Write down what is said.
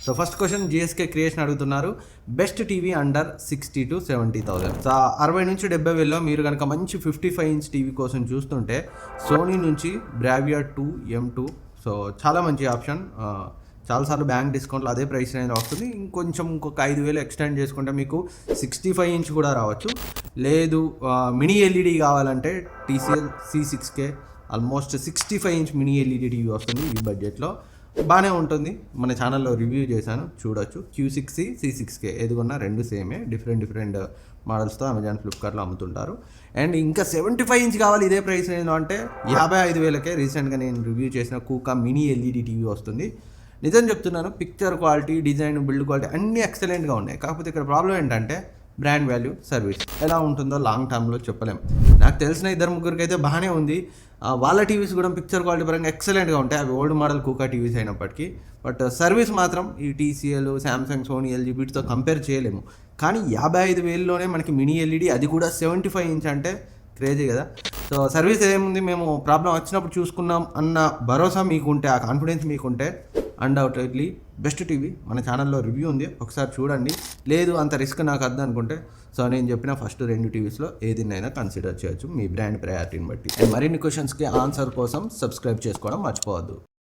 So first question GSK creation అడుగుతున్నారు, best TV under 60 to 70,000. So 60 నుంచి 70,000లో మీరు కనుక మంచి 55 ఇంచ్ టీవీ కోసం చూస్తుంటే సోనీ నుంచి బ్రావియా 2 M2 సో చాలా మంచి ఆప్షన్. చాలాసార్లు బ్యాంక్ డిస్కౌంట్లో అదే ప్రైస్ అనేది వస్తుంది. ఇంకొక 5,000 ఎక్స్టెండ్ చేసుకుంటే మీకు 65 ఇంచ్ కూడా రావచ్చు. లేదు మినీ ఎల్ఈడి కావాలంటే TCL C6K almost 65 inch mini LED TV వస్తుంది ఈ బడ్జెట్లో. బాగానే ఉంటుంది. మన ఛానల్లో రివ్యూ చేశాను, చూడొచ్చు. Q6C C6K ఏదిగొన్నా రెండు సేమే, డిఫరెంట్ మోడల్స్తో అమెజాన్ ఫ్లిప్కార్ట్లో అమ్ముతుంటారు. అండ్ ఇంకా 75 ఇంచ్ కావాలి ఇదే ప్రైస్ నేను అంటే 55,000కే రీసెంట్గా నేను రివ్యూ చేసిన కూకా మినీ ఎల్ఈడి టీవీ వస్తుంది. నిజం చెప్తున్నాను, picture quality, design, build quality అన్నీ ఎక్సలెంట్గా ఉన్నాయి. కాకపోతే ఇక్కడ ప్రాబ్లం ఏంటంటే బ్రాండ్ వాల్యూ, సర్వీస్ ఎలా ఉంటుందో లాంగ్ టర్మ్లో చెప్పలేం. నాకు తెలిసిన 2-3 అయితే బాగానే ఉంది. వాళ్ళ టీవీస్ కూడా పిక్చర్ క్వాలిటీ పరంగా ఎక్సలెంట్గా ఉంటాయి. అవి ఓల్డ్ మోడల్ కూకా టీవీస్ అయినప్పటికీ. బట్ సర్వీస్ మాత్రం ఈ TCL, శాంసంగ్, సోనీ, LG వీటితో కంపేర్ చేయలేము. కానీ 55,000లోనే మనకి మినీ ఎల్ఈడి, అది కూడా 75 ఇంచ్ అంటే క్రేజీ కదా. సో సర్వీస్ ఏముంది, మేము ప్రాబ్లం వచ్చినప్పుడు చూసుకున్నాం అన్న భరోసా మీకుంటే, ఆ కాన్ఫిడెన్స్ మీకుంటే అన్డౌటెడ్లీ బెస్ట్ టీవీ మన ఛానల్లో రివ్యూ ఉంది, ఒకసారి చూడండి. లేదు అంత రిస్క్ నాకు వద్దు అనుకుంటే సో నేను చెప్పిన ఫస్ట్ 2 టీవీస్లో ఏదినైనా కన్సిడర్ చేయొచ్చు మీ బ్రాండ్ ప్రయారిటీని బట్టి. అండ్ మరిన్ని క్వశ్చన్స్కి ఆన్సర్ కోసం సబ్స్క్రైబ్ చేసుకోవడం మర్చిపోవద్దు.